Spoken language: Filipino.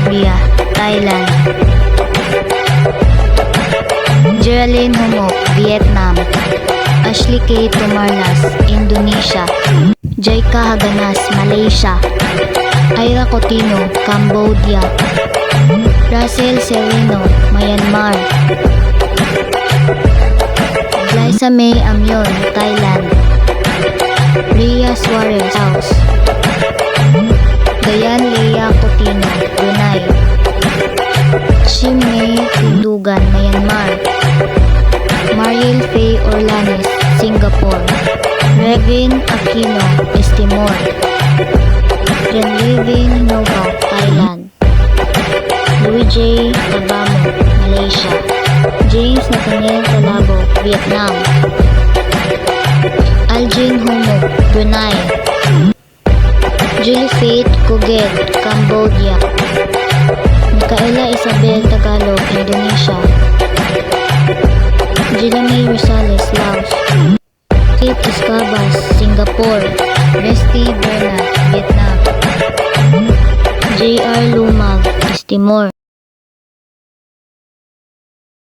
Bia, Thailand. Geraldine Humok, Vietnam. Ashley K. Tumarnas, Indonesia. Jaika Haganas, Malaysia. Ira Cotino, Cambodia. Russell Sereno, Myanmar. Liza May Amyon, Thailand. Ria Suarez, Laos. Dayan Leia Cotino, Brunei. Shimei Tindugan, Myanmar. Mariel Faye Orlanes, Singapore. Revin Aquino, Timor. Renliving Nova, Thailand. Louis J. Tabamo, Malaysia. James Nathaniel Talabo, Vietnam. Aljin Humok, Brunei. Julie Faith Kuget, Cambodia. Micaela Isabel Tagalog, Indonesia.